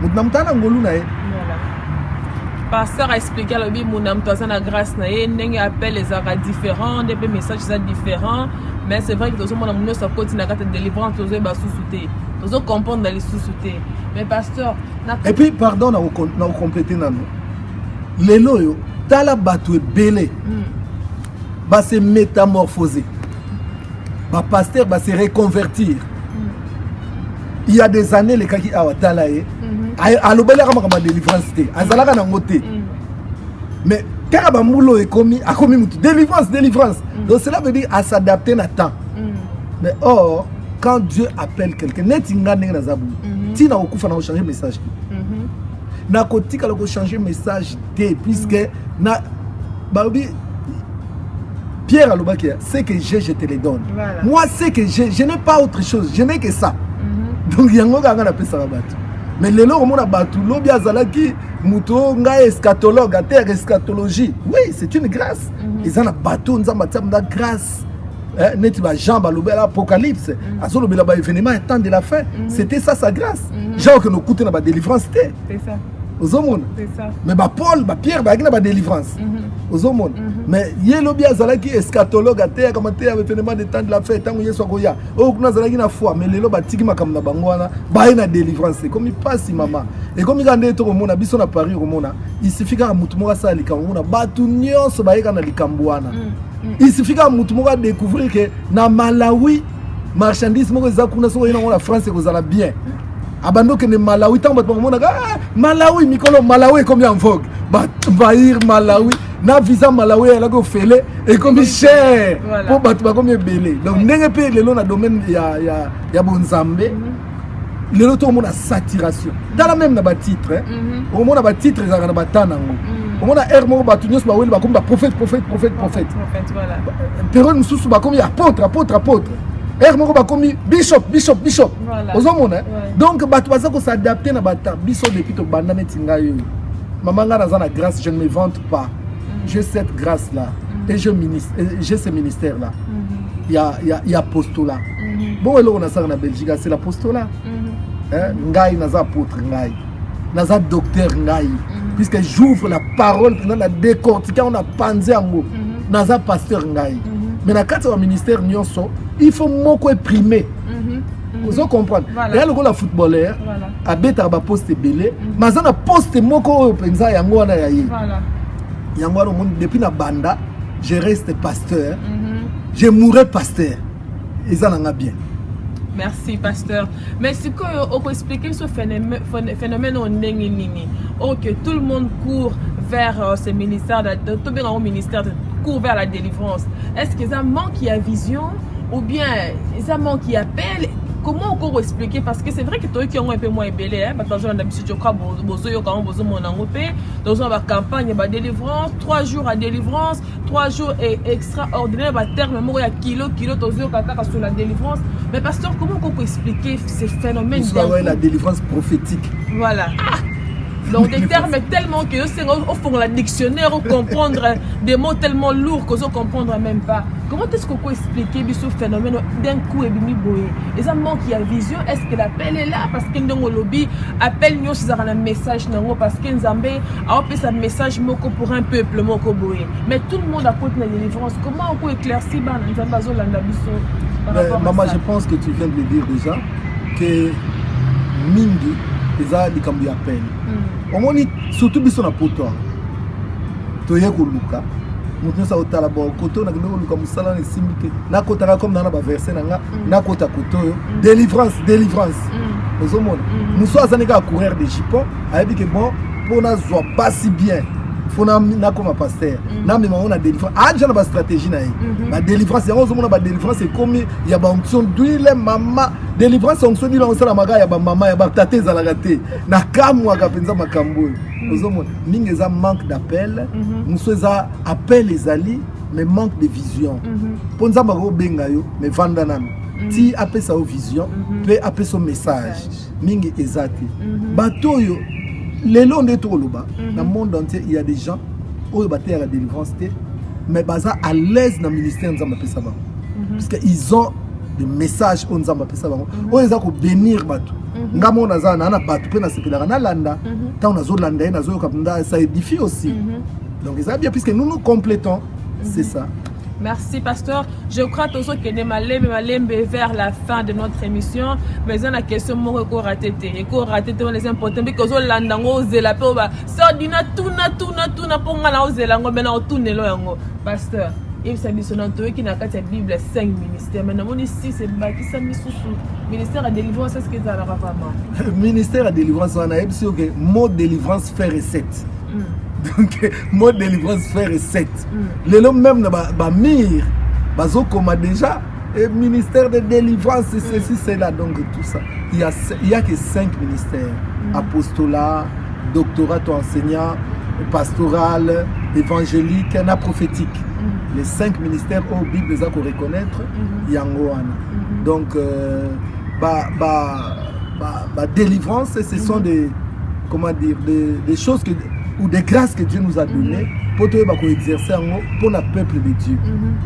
Nous n'avons pas ngolu na. Pasteur a expliqué à l'objet mon âme toi la grâce na ye n'engue appel les arts différents des messages différents mais c'est vrai que tous mon âme nous ça continue à être délivrance tous les bas sous-souté tous comprendre dans les sous-souté mais pasteur et puis pardon na compléter nano les loyo tala batwe belé va se métamorphoser va pasteur va se reconvertir il y a des années les kaki awatala ye alobela kama délivrance te azalaka na ngote mais karaba mulo ekomi akomi mutu délivrance donc cela veut dire à s'adapter na temps mais or quand Dieu appelle quelqu'un net ngane na zabu tina okufa na changer message na kotika la ko changer message te puisque na babi Pierre alobaki c'est que je te le donne. Voilà. Moi c'est que je n'ai pas autre chose, je n'ai que ça. Donc yango kanga na pesa bato. Mais les gens ont battu l'objet azalaki muto nga eschatologue à terre eschatologie. Oui, c'est une grâce. Ils ont battu nous avons grâce. Neti ba Jean ba lobela apocalypse. Azolo bela ba événement temps de la fin. C'était ça sa grâce. Jean que nous coûter na ba délivrance té. C'est ça. Aux hommes. C'est ça. Mais ba Paul, ba Pierre ba na ba délivrance. Aux hommes. Mais yelo bia azalaki eschatologue à terre comme terre événement de temps de la fin tant où yeso koya. Oh kuna azalaki na foi mais lelo ba tiki makam na bango wana ba na délivrance. Comme il passe maman. Et comme il a ndé to komona biso na Paris komona. Il suffit ka mutu mo sa likamona batu nyonso ba yeka na likambo wana. Il suffit que mutu mo découvrir que na Malawi marchandise mo za kuna so ina na France ko zala bien. Abando que ne Malawi tant ba komona Malawi mikolo Malawi comme en vogue. Ba envahir Malawi na visa Malawi elle a go fele et comme cher pour battre ba comme belé. Donc ndenge pe lelo na domaine ya bonzambe. Lelo to mo na saturation. Dans la même na ba titre au mo na ba titre za na ba tanango. On a hermo batunios ba weli ba comme prophète voilà. Pero nous sous ba comme apôtre hermo ba comme bishop voilà. Aux hommes donc ba to ko s'adapter na ba bishop depuis to banda netinga yo maman nga na grâce je ne me vante pas j'ai cette grâce là et j'ai ce ministère là il y a apostolat bon et là on a ça en Belgique c'est l'apostolat ngai naza apôtre ngai naza docteur ngai puisque j'ouvre la parole dans la décortiquer on a pensé en mot naza pasteur ngai mais na kati wa ministère nyonso il faut moko imprimer Vous comprendre. Et là le footballeur a bêta ba poste belé, mais ça na poste moko penza yango wana yayi. Voilà. Yango wana depuis na banda, je reste pasteur. Je mourrai pasteur. Et ça n'a bien. Merci, pasteur. Mais si on peut expliquer ce phénomène que tout le monde court vers ce ministère, tout le ministère court vers la délivrance. Est-ce qu'ils ont manque de vision ou bien ils ont manque d'appel? Comment on peut expliquer? Parce que c'est vrai que toi qui ont un peu moins belé, parce que d'habitude je crois dans une campagne de délivrance, 3 jours à délivrance, 3 jours extraordinaire, terme il y a kilo sur la délivrance. Mais pasteur, comment on peut expliquer ces phénomènes? La délivrance prophétique. Voilà. Donc des termes tellement que c'est au fond la dictionnaire pour comprendre des mots tellement lourds que je ne comprends même pas. Comment est-ce qu'on peut expliquer ce phénomène d'un coup et bimi boye? Et ça manque de vision. Est-ce que l'appel est là parce que dans le lobby appelle nous si un message non parce que Nzambé a fait un message moko pour un peuple moko boye. Mais tout le monde a porté la délivrance. Comment on peut éclaircir Nzambé azolanda biso par rapport à maman, ça? je pense que tu viens de le dire déjà que mingi eza likambo ya peine. Omoni surtout biso na poto. Toye ko luka. Mutu sa otala ba koto na kilo luka musala na simite. Na kota comme na ba verset na kota koto délivrance. Ozomona. Muso azani ka courir de jipon, a dit que bon pour na zo pas si bien. Faut na comme pasteur. Na me on a délivrance. Ah déjà na ba stratégie na yi. La délivrance, ozomona ba délivrance c'est comme il y a ba onction d'huile mama. Délivrance onction d'huile on sala maga ya ba mama ya ba tate za la raté. Na kamwa ka penza makambo. Ozomona mingi za manque d'appel, muso za appel les ali mais manque de vision. Ponza ba go benga yo mais vanda nami. Ti appelle sa vision, peut appeler son message. Mingi ezati. Bato yo les longs de tout le bas, dans le monde entier, il y a des gens qui ont battu à la délivrance, mais baza à l'aise dans le ministère de Nzamba. Parce qu'ils ont des messages au Nzamba. Ils ont bénir Batou. Ngamo naza na Batou, pe na sepela na landa. Tant na zo landa, na zo kapunda, ça édifie aussi. Donc ils ont bien, puisque nous nous complétons, c'est ça. Merci, pasteur. Je crois que nous allons vers la fin de notre émission. Mais il y a une question qui est ratée. Les importants, parce que nous allons la paix. Ça dit tout pour nous. Pasteur, il s'agit de qui n'a pas la Bible 5 ministères. Maintenant, ici, c'est bâti ça ministère à délivrance. Est-ce que ça va vraiment? Ministère à délivrance, on a dit que mot délivrance fait recette. Donc, mot délivrance fait recette. Les hommes même na mir, bazo comme déjà et ministère de délivrance c'est ceci c'est là donc tout ça. Il y a que 5 ministères: apostolat, doctorat enseignant, pastoral, évangélique, et prophétique. Les 5 ministères au Bible les a qu'on reconnaître yangoana. Donc délivrance ce sont des comment dire des choses que ou des grâces que Dieu nous a données pour exercer pour le peuple de Dieu.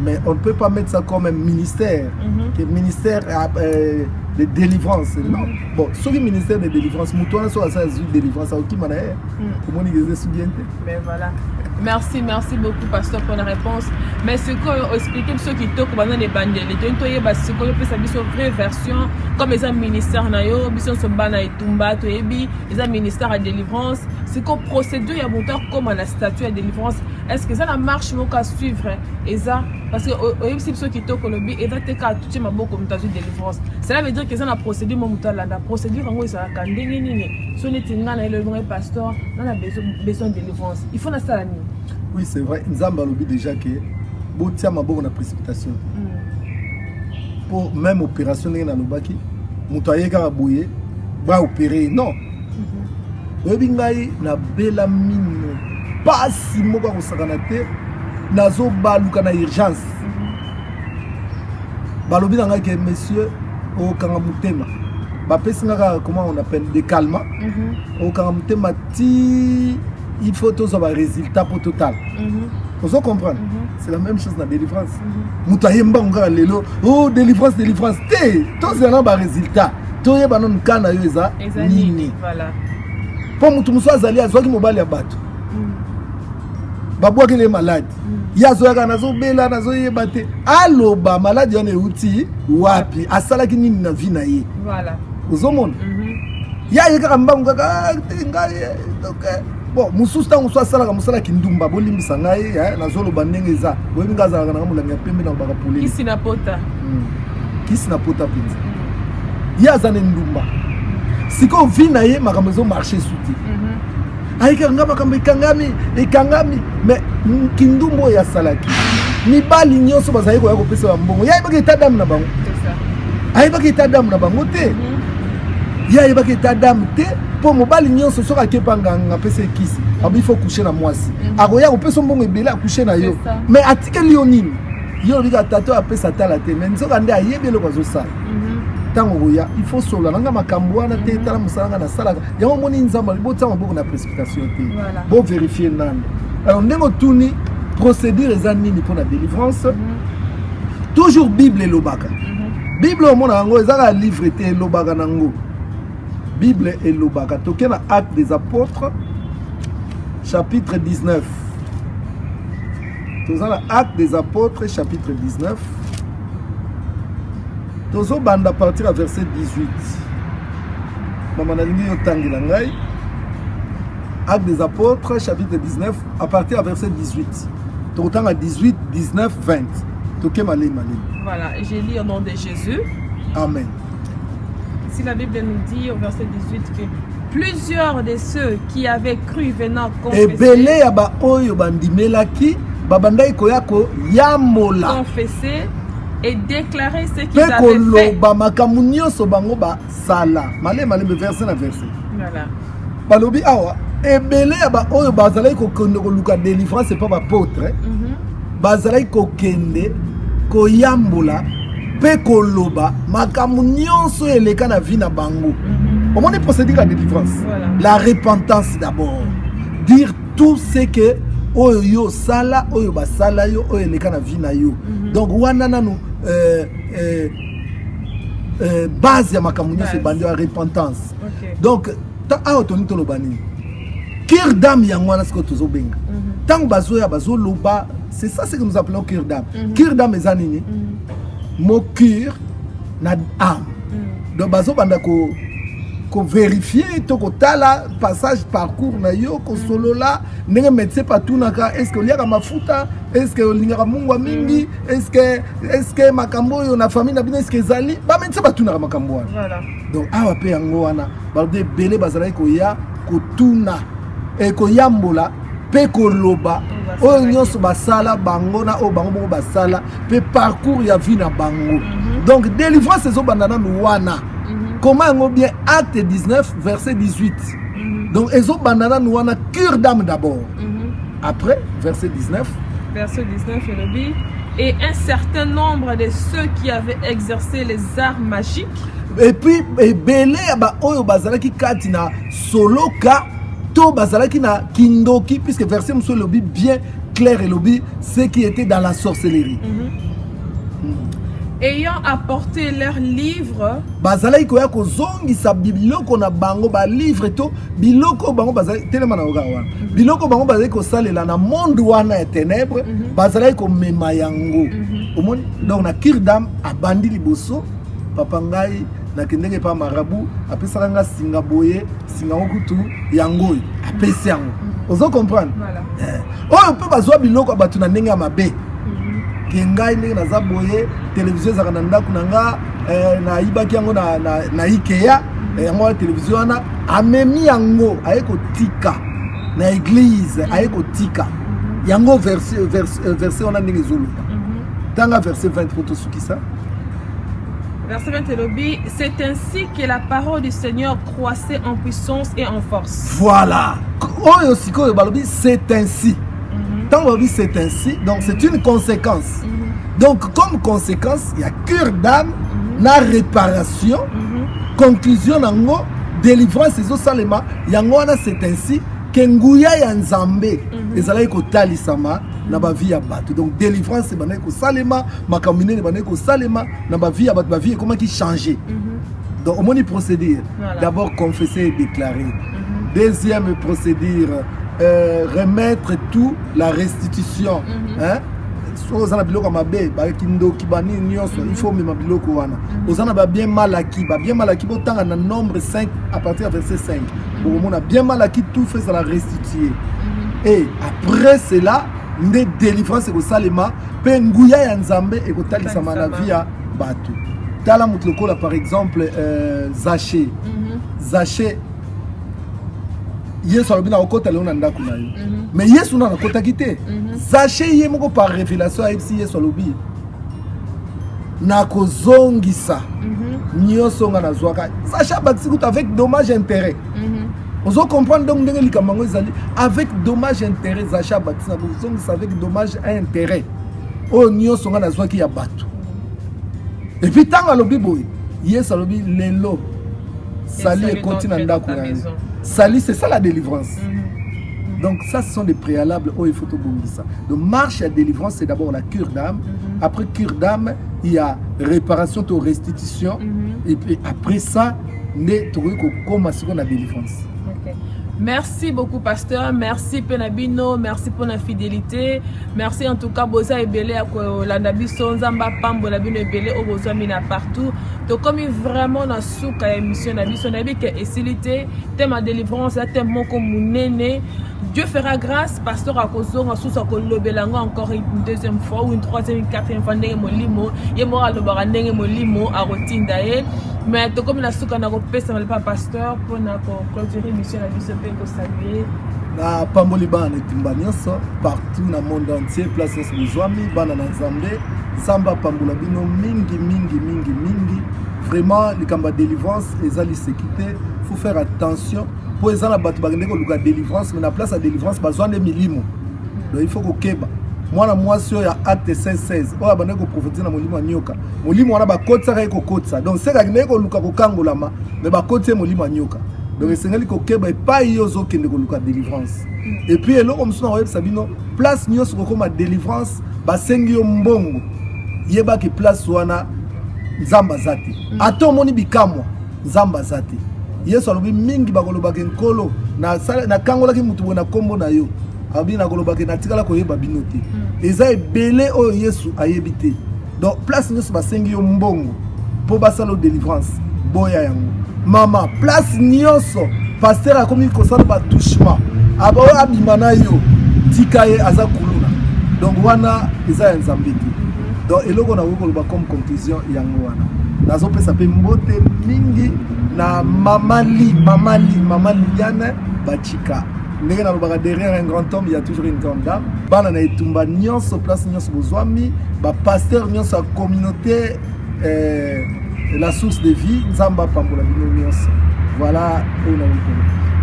Mais on ne peut pas mettre ça comme un ministère, que ministère de délivrance. Non. Bon, sur le ministère de délivrance, nous sommes sur la délivrance, comment mais voilà. Merci beaucoup, pasteur, pour la réponse. Mais ce qu'on explique, ceux qui toquent pendant les bandes, les deux, ce qu'on peut savoir sur vraie version, comme les ministères, ils sont bana et tumba, les ministères à délivrance, c'est qu'on procédure à monter comme à la statue à délivrance. Est-ce que ça la marche à suivre? Et ça, parce que ceux qui toquent le but, et ça t'es qu'à toucher ma boue comme ta délivrance. Cela veut dire que ça la procédure, la procédure en haut, ça a candé, si on est le vrai pasteur, on a besoin de délivrance. Il faut la salle. Oui, c'est vrai. Nzamba lobi déjà que botia mabo na précipitation. Pour même opération na lobaki, mutoye ka boye, ba opérer non. Obi ngai na bela mine. Pas si moko ko sakana te nazo baluka na urgence. Balobi ngai que monsieur o kanga mutema. Ba pesinga comment on appelle des calmants. O kanga mutema ti il faut tous avoir un résultat pour total. Vous comprenez? C'est la même chose dans la délivrance. Moutayemba on lelo, oh délivrance. Té, tous on a un résultat. Toye banon kana yoza nini. Voilà. Pour mutu muso azali azwaki mobali ya bato. Babwa ki les malades. yazoyaka nazobela nazoyeba te aloba maladi wana euti wapi asalaki nini na vie na ye ozomona ya ye kaka mbangu kaka ngai bon mosusu ntango so asalaka mosala kindumba bolimbisa ngai nazoloba ndenge eza boyebi ngai azalaka nanga molangi ya pembe na kobaka polele kisi na pota mpenza ye aza ne ndumba sikoyo vi na ye makambo ezomarche su te ayikaka nga makambo ekangami me kindumba oyo asalaki mibali nyonso bazali koya kopesa bambongo ye ayebaka eta dame na bango ayebaka eta dame na bango te ye ayebaka eta dame te mpo mobali nyonso soki akepa nganga apesa ekisi abo ifo kushe na mwasi akoya kopesa mbongo ebele akushe na yo me atikeli yo nini yo lobika tata oyo apesa tala te me nzoka nde ayebi eloko azosala ntango koya ifo solola nanga makambo wana te tala mosala nga nasalaka yango moni nzambe botia maboko na précipitation te boverifie nani alors ndenge otuni procédure eza nini mpo na délivrance toujours bible elobaka bible omona yango ezaka livre te elobaka nango bible elobaka toke na acte des apôtres chapitre 19 toza na acte des apôtres chapitre 19 tozo banda partir à verset 18 mama nalingi yotangela ngai acte des apôtres chapitre 19 à partir à verset 18 tokotanga 18 19 20 toke malei voilà et j'ai lu au nom de Jésus amen. Si la Bible nous dit au verset 18 que plusieurs de ceux qui avaient cru venant confesser et déclarer ce qu'ils avaient fait. Voilà. Balobi awa ebele ya ba oyo bazalaki kokende koluka délivrance c'est pas apôtre bazalaki kokende koyambola pe koloba makambo nyonso eleka na vie na bango omoni procédure à délivrance la repentance d'abord dire tout ce que oyo yo sala oyo basala yo oyo eleka na vie na yo donc wana nanu base ya makambo nyonso ebandi ya repentance donc ta awa toni toloba nini cœur d'âme yango wana sikoyo tozobenga ntango bazoya bazoloba c'est ça ce que nous appelons cœur d'âme cœur d'âme eza nini mon cœur na âme donc bazo banda ko vérifier to ko tala passage parcours na yo ko solola ndenge médecin patunaka est-ce que liaka mafuta est-ce que lingaka mungwa mingi est-ce que makambo yo na famille na bino est-ce que zali ba médecin patunaka makambo wana voilà donc awa pe yango wana ba de belé bazala ko ya ko tuna e ko yambola pe ko loba oyo nyonso basala bango na o bango basala pe parcours ya vie na bango donc délivrance ezobanda na wana comment on bien acte 19 verset 18 donc ezobanda na wana cœur d'âme d'abord après verset 19 le dit et un certain nombre de ceux qui avaient exercé les arts magiques et puis belé ba oyo bazalaki katina soloka to bazalaki na kindoki puisque verset monsieur le bien clair et lobby ce qui était dans la sorcellerie ayant apporté leurs livres bazalaki koya kozongisa biloko na bango ba livre to biloko bango bazalaki telema na ogawa biloko bango bazalaki kosalela na monde wana ya ténèbres bazalaki komema yango omoni donc na kirdam abandi liboso papa ngai na kendenge pa marabu apesaka nga singa boye singa okutu yango apesi yango ozo comprendre oyo pe bazwa biloko batu na ndenge ya mabe kengai ndenge naza boye télévision ezaka na ndako na nga na ibaki yango na Ikea yango ya télévision wana amemi yango aye kotika na église aye kotika yango verset wana ndenge ezoloba tanga verset 20 poto sukisa. Verset 20 Elobi, c'est ainsi que la parole du Seigneur croissait en puissance et en force. Voilà. C'est ainsi. Tant que c'est ainsi, donc c'est une conséquence. Donc comme conséquence, il y a cœur d'âme, la réparation, conclusion nango, délivrance et salema. Yangwana c'est ainsi que nguya ya nzambe ezalaki kotalisama na ba vie ya bato. Donc délivrance c'est banako salema, makamine banako salema na ba vie ya bato, ba vie comment qui changer. Donc on y procédure. D'abord confesser et déclarer. Deuxième procédure remettre tout la restitution. Hein? Ozana biloko mabe ba kindoki bani nyonso il faut même biloko wana ozana ba bien mal acquis bo tanga na nombre 5 à partir de verset 5 on a bien mal acquis tout fait ça la restituer et après cela ne délivrance ko salema pe nguya ya nzambe e ko talisa mana via batu tala mutloko la par exemple Zaché Yesu alobina okota leo na ndako na yo mais Yesu na kota kité Zaché ye moko par révélation ayebisi Yesu alobi na kozongisa nyonso nga nazwaka Zaché abakisi kuta avec dommage intérêt ozo comprendre donc ndenge likambango ezali avec dommage intérêt Zaché abakisi na kozongisa avec dommage intérêt o nyonso nga nazwaki ya bato et puis tant alobi boy Yesu alobi lelo sali et continue ndako na yo Sali, c'est ça la délivrance. Donc ça, ce sont des préalables. Oh, il faut tout bon ça. Donc marche à délivrance, c'est d'abord la cure d'âme. Après cure d'âme, il y a réparation, to restitution. Et puis après ça, ne trouver comment c'est qu'on a délivrance. Okay. Merci beaucoup, pasteur. Merci, Penabino. Merci pour la fidélité. Merci en tout cas, Boza et Belé, la Nabi Sonzamba, Pambo, la Bino et Belé, au Boza Mina partout. Donc, comme il vraiment dans la émission Nabi, son Nabi qui est facilité, thème à délivrance, thème mon comme néné. Dieu fera grâce, pasteur à Kozo, en sous à Kolobelango, encore une deuxième fois, ou une troisième, une quatrième fois, n'est mon limo, et moi, le baraneng, mon limo, à Rotindaye. Mais comme la souka n'a pas pasteur, pour clôturer l'émission Nabi, ce peut saluer. Na Pamboli Bana et partout dans le monde entier, place Mizwami, Bana Nzambe, Samba Pambola Bino, mingi. Vraiment, les combats de délivrance, les alliés sécurité, il faut faire attention. Pour les gens, la délivrance, mais la place à délivrance, besoin de milimo. Donc il faut que Keba. Moi, sur acte 16. Oh, abandonné ko prophétiser na molimo nyoka. Molimo wana ba kotsa ka ko kotsa. Donc c'est que ko luka ko kangolama, mais ba kotsa molimo nyoka. Donc c'est que ko keba pas yozo kende ko luka délivrance. Et puis eloko comme ça web sabino, place nyos ko ma délivrance, ba sengi yo mbongo. Yeba ki place wana nzamba zati. Ato moni bikamwa nzamba zati. Yesu alobi mingi bakoloba ke nkolo na kangola ki mutu na kombo na yo. Abi na koloba ke natikala ko yeba binote. Eza ebele o Yesu ayebite. Donc place nyos ba sengi yo mbongo po basalo délivrance boya yango. Mama place nyonso pasteur akomi ko sala ba touchement. Aba abimana yo tikaye aza kuluna. Donc wana eza nzambiti. Donc eloko na koloba comme conclusion yango wana. Nazo pesa pe mbote mingi na mama Liliane Bachika. Ndenge na lobaka derrière un grand homme, il y a toujours une grande dame. Bana na etumba nyonso place nyonso bozwami, ba pasteur nyonso a communauté la source de vie, Nzamba Pambola bino nyonso. Voilà où na lobaka.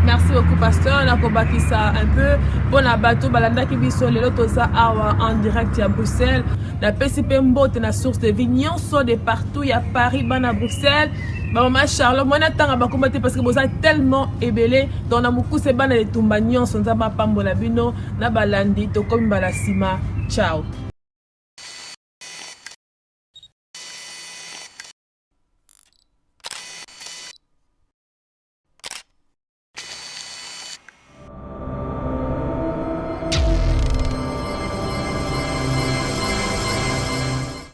Merci beaucoup, pasteur. On a combattu ça un peu. Bon, la bateau, balanda qui vit sur les lotos en direct à Bruxelles. La PCP Mbote, la source de vie. Nyon sont de partout. Il y a Paris, ban à Bruxelles. Maman Charlotte, moi, j'attends à combattre parce que vous êtes tellement ébélé. Donc, on a beaucoup de ban de Tumba Nyon, son Zamba Pambola Bino, na balandi, to comme balasima. Ciao.